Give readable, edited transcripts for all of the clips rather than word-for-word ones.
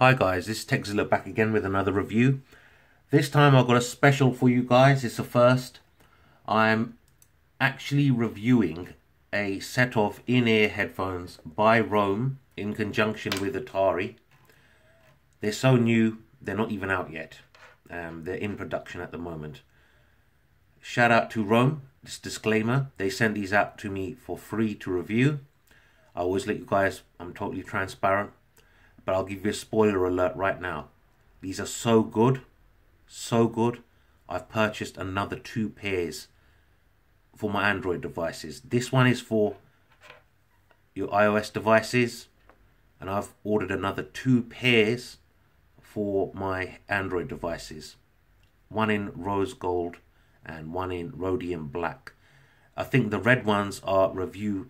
Hi guys, this is Zilla back again with another review. This time I've got a special for you guys. It's a first. I'm actually reviewing a set of in-ear headphones by Rome in conjunction with Atari. They're so new, they're not even out yet. They're in production at the moment. Shout out to Rome. This disclaimer, they sent these out to me for free to review. I always let you guys, I'm totally transparent. But I'll give you a spoiler alert right now. These are so good, so good. I've purchased another 2 pairs for my Android devices. This one is for your iOS devices, and I've ordered another 2 pairs for my Android devices. One in rose gold and one in rhodium black. I think the red ones are review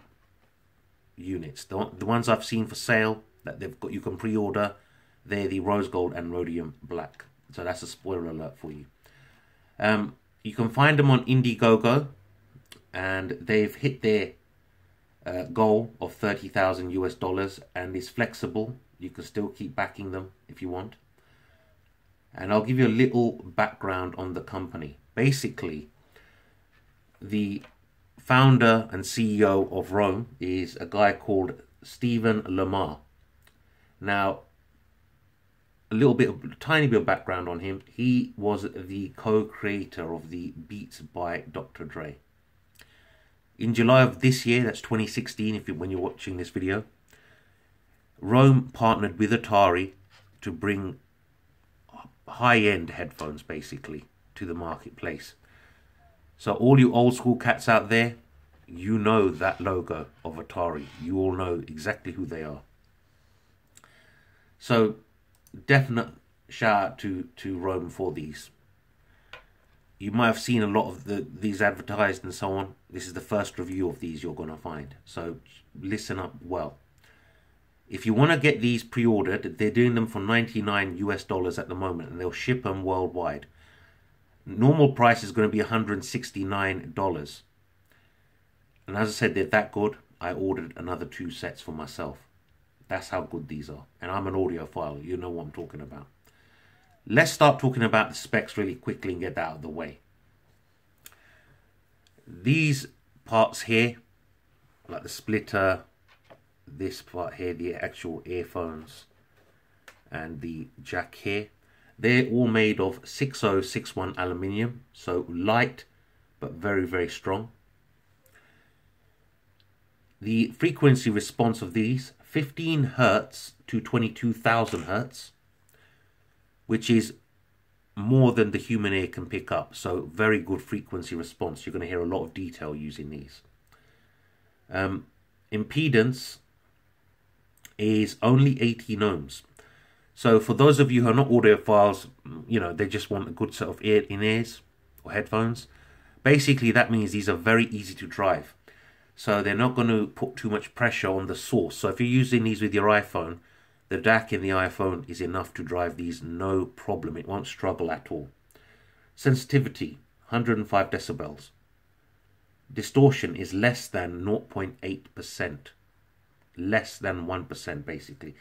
units. The ones I've seen for sale that they've got, you can pre-order, they're the rose gold and rhodium black. So that's a spoiler alert for you. You can find them on Indiegogo, and they've hit their goal of 30,000 US dollars, and it's flexible. You can still keep backing them if you want. And I'll give you a little background on the company. Basically, the founder and CEO of Rome is a guy called Steven Lamar. Now, tiny bit of background on him. He was the co-creator of the Beats by Dr. Dre. In July of this year, that's 2016 when you're watching this video, Rome partnered with Atari to bring high-end headphones basically to the marketplace. So all you old school cats out there, you know that logo of Atari. You all know exactly who they are. So definite shout out to Rome for these. You might have seen a lot of these advertised and so on. This is the first review of these you're going to find. So listen up well. If you want to get these pre-ordered, they're doing them for 99 US dollars at the moment, and they'll ship them worldwide. Normal price is going to be $169. And as I said, they're that good. I ordered another 2 sets for myself. That's how good these are. And I'm an audiophile. You know what I'm talking about. Let's start talking about the specs really quickly and get that out of the way. These parts here, like the splitter, this part here, the actual earphones, and the jack here, they're all made of 6061 aluminium. So light, but very, very strong. The frequency response of these, 15 Hertz to 22,000 Hertz, which is more than the human ear can pick up. So very good frequency response. You're going to hear a lot of detail using these. Impedance is only 18 ohms. So for those of you who are not audiophiles, you know, they just want a good set of in-ears or headphones. Basically, that means these are very easy to drive. So they're not going to put too much pressure on the source. So if you're using these with your iPhone, the DAC in the iPhone is enough to drive these, no problem. It won't struggle at all. Sensitivity, 105 decibels. Distortion is less than 0.8%. Less than 1% basically.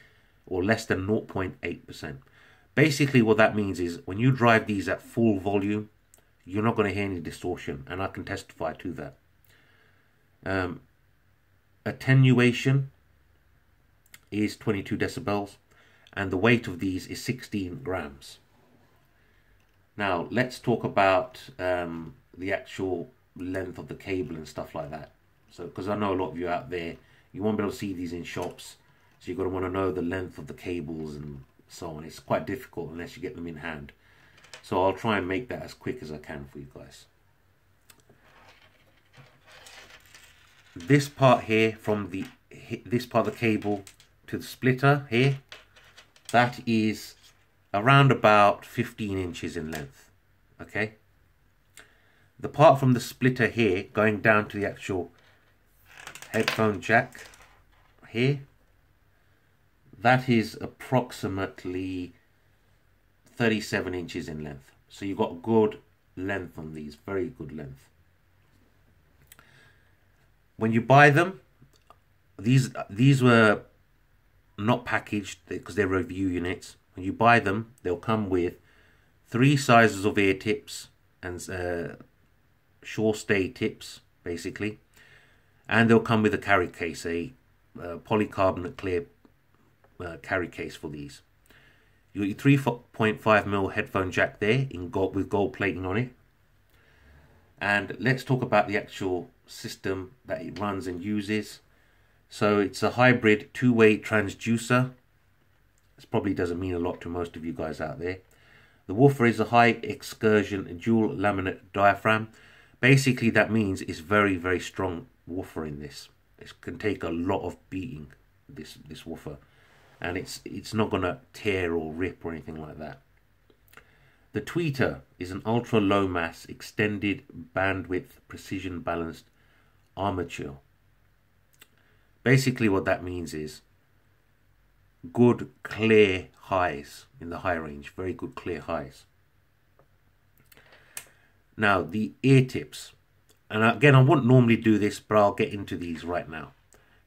Or less than 0.8%. Basically what that means is when you drive these at full volume, you're not going to hear any distortion. And I can testify to that. Attenuation is 22 decibels, and the weight of these is 16 grams. Now let's talk about the actual length of the cable and stuff like that. So because I know a lot of you out there, you won't be able to see these in shops, so you're going to want to know the length of the cables and so on. It's quite difficult unless you get them in hand, so I'll try and make that as quick as I can for you guys. This part here, from this part of the cable to the splitter here, that is around about 15 inches in length. Okay. The part from the splitter here going down to the actual headphone jack here, that is approximately 37 inches in length. So you've got good length on these, very good length. When you buy them, these were not packaged because they're review units. When you buy them, they'll come with 3 sizes of ear tips and sure stay tips, basically. And they'll come with a carry case, a polycarbonate clear carry case for these. You got your 3.5mm headphone jack there in gold, with gold plating on it. And let's talk about the actual system that it runs and uses. So it's a hybrid 2-way transducer. This probably doesn't mean a lot to most of you guys out there. The woofer is a high excursion dual laminate diaphragm. Basically that means it's very, very strong woofer in this. It can take a lot of beating, this woofer. And it's not going to tear or rip or anything like that. The tweeter is an ultra low mass extended bandwidth precision balanced armature. Basically what that means is good clear highs in the high range, very good clear highs. Now the ear tips, and again I wouldn't normally do this, but I'll get into these right now.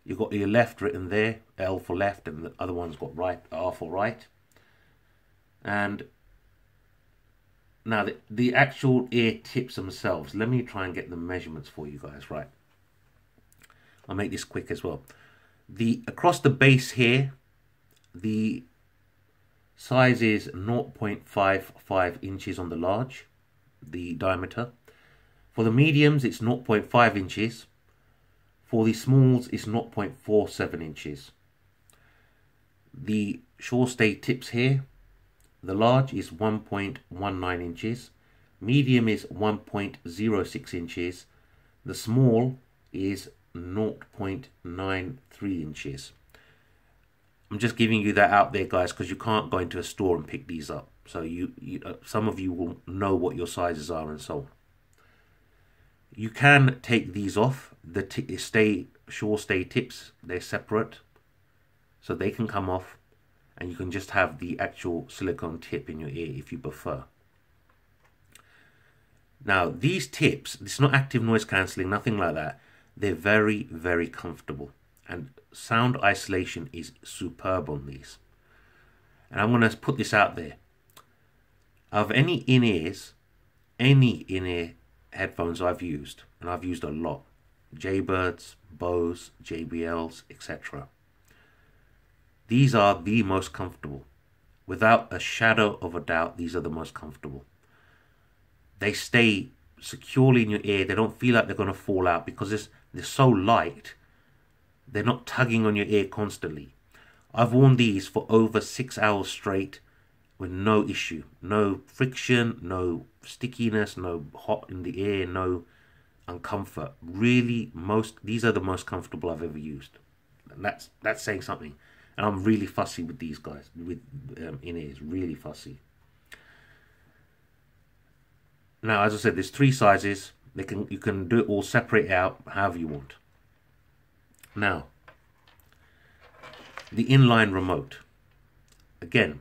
You've got your left written there, L for left, and the other one's got right, R for right. And now the actual ear tips themselves, let me try and get the measurements for you guys, right? I'll make this quick as well. Across the base here, the size is 0.55 inches on the large, the diameter. For the mediums, it's 0.5 inches. For the smalls, it's 0.47 inches. The sure stay tips here, the large is 1.19 inches. Medium is 1.06 inches. The small is 0.93 inches. I'm just giving you that out there, guys, because you can't go into a store and pick these up. So some of you will know what your sizes are and so on. You can take these off. The sure stay tips, they're separate, so they can come off, and you can just have the actual silicone tip in your ear if you prefer. Now these tips, it's not active noise cancelling, nothing like that. They're very, very comfortable, and sound isolation is superb on these. And I'm going to put this out there. Of any in-ears, any in-ear headphones I've used, and I've used a lot, Jaybirds, Bose, JBLs, etc. These are the most comfortable. Without a shadow of a doubt, these are the most comfortable. They stay securely in your ear. They don't feel like they're going to fall out because they're so light. They're not tugging on your ear constantly. I've worn these for over 6 hours straight with no issue. No friction, no stickiness, no hot in the ear, no uncomfort. Really, these are the most comfortable I've ever used. And that's saying something. And I'm really fussy with these guys, with in-ears, really fussy. Now, as I said, there's 3 sizes. You can do it all, separate out however you want. Now, the inline remote. Again,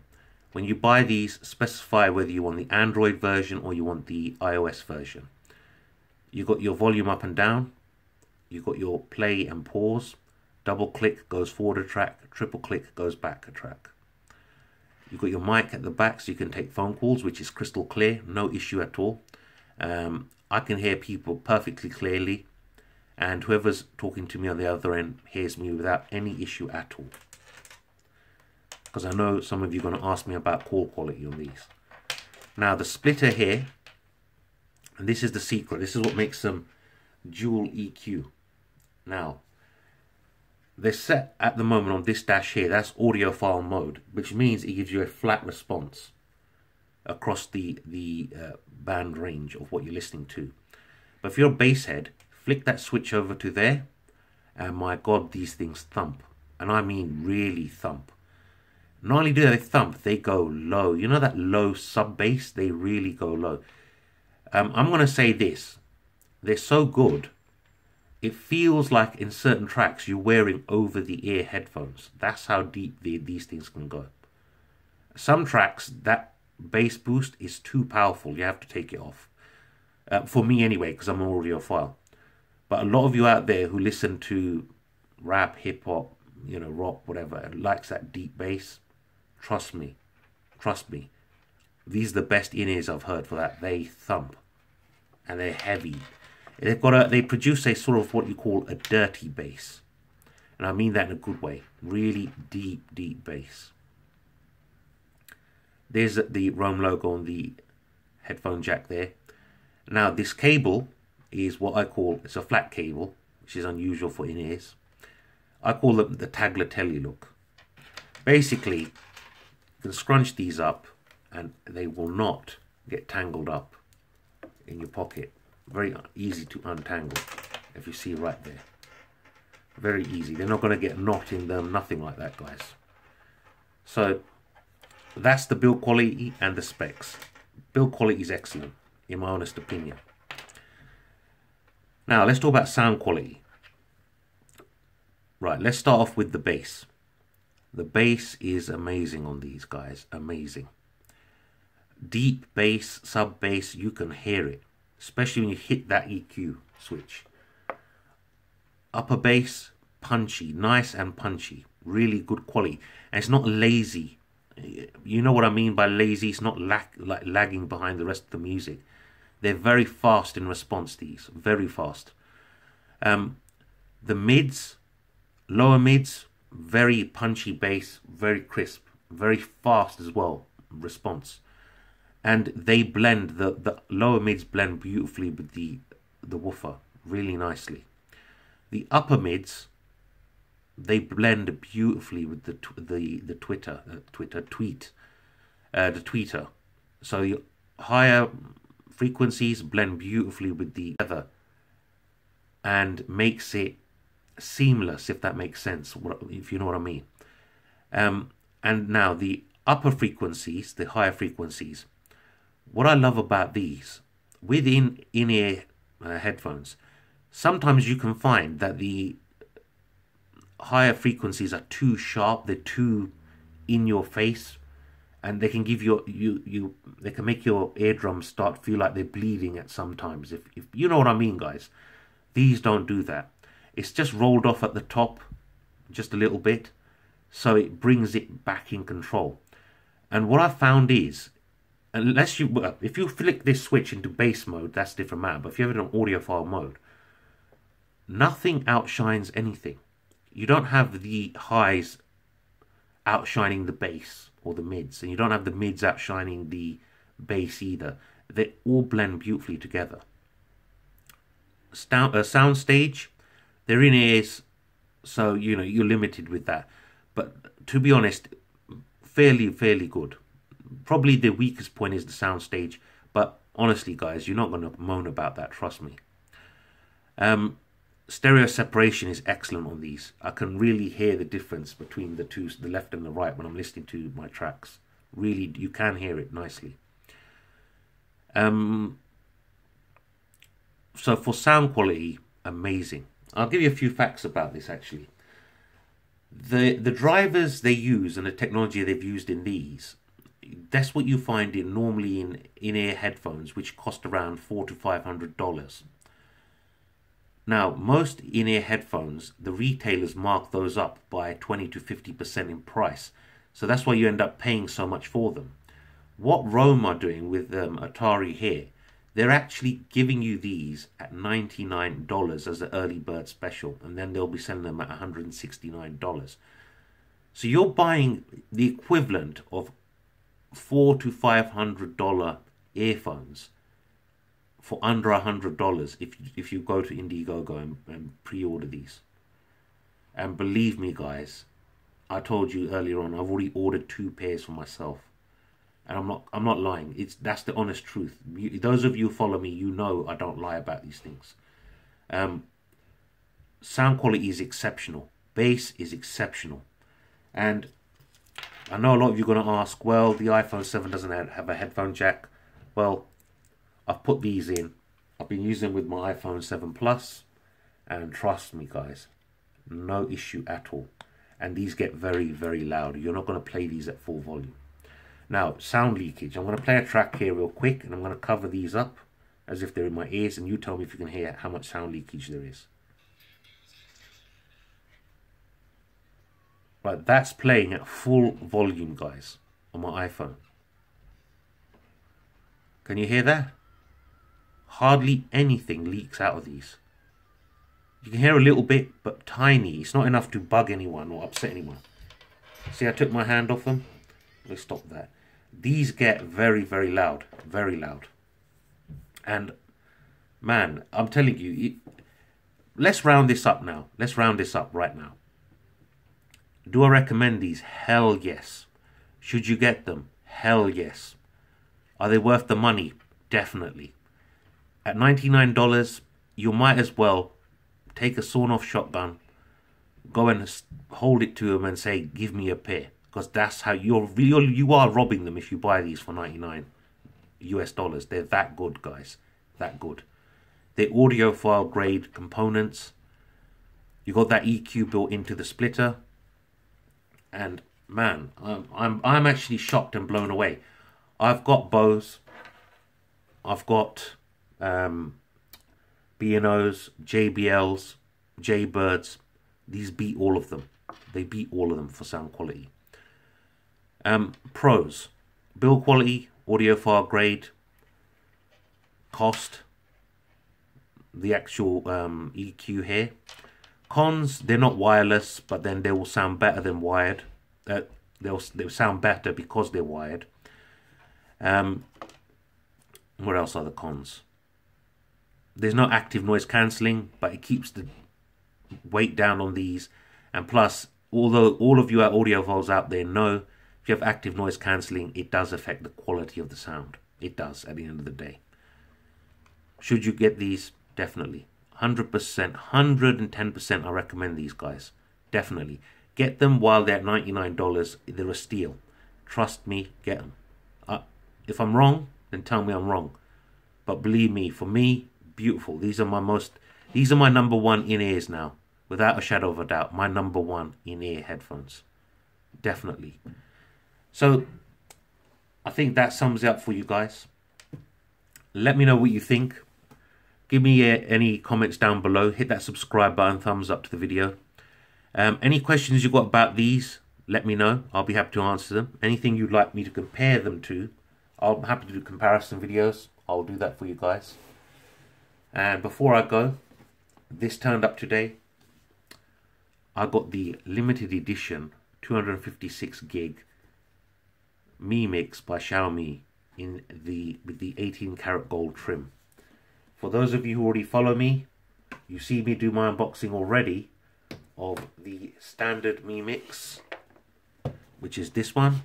when you buy these, specify whether you want the Android version or you want the iOS version. You've got your volume up and down. You've got your play and pause. Double click goes forward a track. Triple click goes back a track. You've got your mic at the back so you can take phone calls, which is crystal clear. No issue at all. I can hear people perfectly clearly. And whoever's talking to me on the other end hears me without any issue at all. Because I know some of you are going to ask me about call quality on these. Now the splitter here, and this is the secret, this is what makes them dual EQ. Now, they're set at the moment on this dash here, that's audiophile mode, which means it gives you a flat response across the band range of what you're listening to. But if you're a bass head, flick that switch over to there, and my God, these things thump. And I mean really thump. Not only do they thump, they go low. You know that low sub bass? They really go low. I'm going to say this. They're so good. It feels like in certain tracks you're wearing over-the-ear headphones. That's how deep these things can go. Some tracks, that bass boost is too powerful. You have to take it off. For me anyway, because I'm an audiophile. But a lot of you out there who listen to rap, hip-hop, you know, rock, whatever, and likes that deep bass, trust me, these are the best in-ears I've heard for that. They thump, and they're heavy. They produce a sort of what you call a dirty bass, and I mean that in a good way. Really deep bass. There's the Roam logo on the headphone jack there. Now this cable is what I call, it's a flat cable, which is unusual for in-ears. I call them the tagliatelle look. Basically, you can scrunch these up and they will not get tangled up in your pocket. Very easy to untangle, if you see right there. Very easy. They're not going to get a knot in them, nothing like that, guys. So that's the build quality and the specs. Build quality is excellent, in my honest opinion. Now let's talk about sound quality. Right, let's start off with the bass. The bass is amazing on these, guys. Amazing. Deep bass, sub bass, you can hear it, especially when you hit that EQ switch. Upper bass, punchy, nice and punchy, really good quality, and it's not lazy. You know what I mean by lazy? It's not like lagging behind the rest of the music. They're very fast in response, these, very fast. The mids, lower mids, very punchy bass, very crisp, very fast as well, response. And they blend, the lower mids blend beautifully with the woofer, really nicely. The upper mids, they blend beautifully with the tweeter. So the higher frequencies blend beautifully with the other and makes it seamless, if that makes sense, if you know what I mean. And now the upper frequencies, the higher frequencies, what I love about these, within in-ear headphones, sometimes you can find that the higher frequencies are too sharp, they're too in your face, and they can give they can make your eardrums start feel like they're bleeding at sometimes. If you know what I mean, guys. These don't do that. It's just rolled off at the top just a little bit, so it brings it back in control. And what I found is, if you flick this switch into bass mode, that's a different matter, but if you have it on audiophile mode, nothing outshines anything. You don't have the highs outshining the bass or the mids, and you don't have the mids outshining the bass either. They all blend beautifully together. Sound stage, they're in ears, so you know you're limited with that. But to be honest, fairly good. Probably the weakest point is the sound stage, but honestly, guys, you're not going to moan about that. Trust me. Stereo separation is excellent on these. I can really hear the difference between the two, the left and the right, when I'm listening to my tracks. Really, you can hear it nicely. So for sound quality, amazing. I'll give you a few facts about this actually. The drivers they use and the technology they've used in these, that's what you find normally in in-ear headphones, which cost around $400 to $500. Now, most in-ear headphones, the retailers mark those up by 20 to 50% in price. So that's why you end up paying so much for them. What Roam are doing with Atari here, they're actually giving you these at $99 as an early bird special, and then they'll be selling them at $169. So you're buying the equivalent of $400 to $500 earphones for under $100 if you go to Indiegogo and pre-order these. And believe me, guys, I told you earlier on, I've already ordered 2 pairs for myself. And I'm not lying. That's the honest truth. Those of you who follow me, you know I don't lie about these things. Sound quality is exceptional. Bass is exceptional. And I know a lot of you are going to ask, well, the iPhone 7 doesn't have a headphone jack. Well, I've put these in. I've been using them with my iPhone 7 Plus. And trust me, guys, no issue at all. And these get very, very loud. You're not going to play these at full volume. Now, sound leakage. I'm going to play a track here real quick, and I'm going to cover these up as if they're in my ears, and you tell me if you can hear how much sound leakage there is. Right, that's playing at full volume, guys, on my iPhone. Can you hear that? Hardly anything leaks out of these. You can hear a little bit, but tiny. It's not enough to bug anyone or upset anyone. See, I took my hand off them. Let's stop that. These get very, very loud. Very loud. And, man, I'm telling you, let's round this up now. Let's round this up right now. Do I recommend these? Hell yes. Should you get them? Hell yes. Are they worth the money? Definitely. At $99, you might as well take a sawn-off shotgun, go and hold it to them and say, give me a pair. Because that's how you are robbing them if you buy these for 99 US dollars. They're that good, guys. That good. They're audiophile grade components. You got that EQ built into the splitter. And man, I'm actually shocked and blown away. I've got Bose. I've got B&Os, JBLs, Jaybirds. These beat all of them. They beat all of them for sound quality. Pros: build quality, audiophile grade, cost, the actual EQ here. Cons: they're not wireless, but then they will sound better than wired. They'll sound better because they're wired. What else are the cons? There's no active noise cancelling, but it keeps the weight down on these. And plus, although all of you are audiophiles out there know, if you have active noise cancelling, it does affect the quality of the sound. It does at the end of the day. Should you get these? Definitely. 100%, 110% I recommend these, guys. Definitely. Get them while they're at $99. They're a steal. Trust me, get them. If I'm wrong, then tell me I'm wrong. But believe me, for me, beautiful. These are my number one in-ears now. Without a shadow of a doubt, my number one in-ear headphones. Definitely. So, I think that sums it up for you guys. Let me know what you think. Give me any comments down below. Hit that subscribe button, thumbs up to the video. Any questions you've got about these, let me know. I'll be happy to answer them. Anything you'd like me to compare them to, I'm happy to do comparison videos. I'll do that for you guys. And before I go, this turned up today. I got the limited edition 256 gig Mi Mix by Xiaomi with the 18 karat gold trim. For those of you who already follow me, you see me do my unboxing already of the standard Mi Mix, which is this one.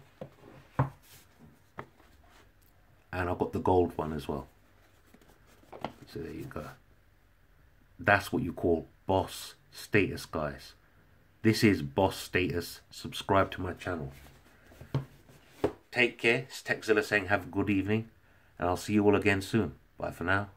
And I've got the gold one as well. So there you go. That's what you call boss status, guys. This is boss status. Subscribe to my channel. Take care. It's Zilla saying have a good evening. And I'll see you all again soon. Bye for now.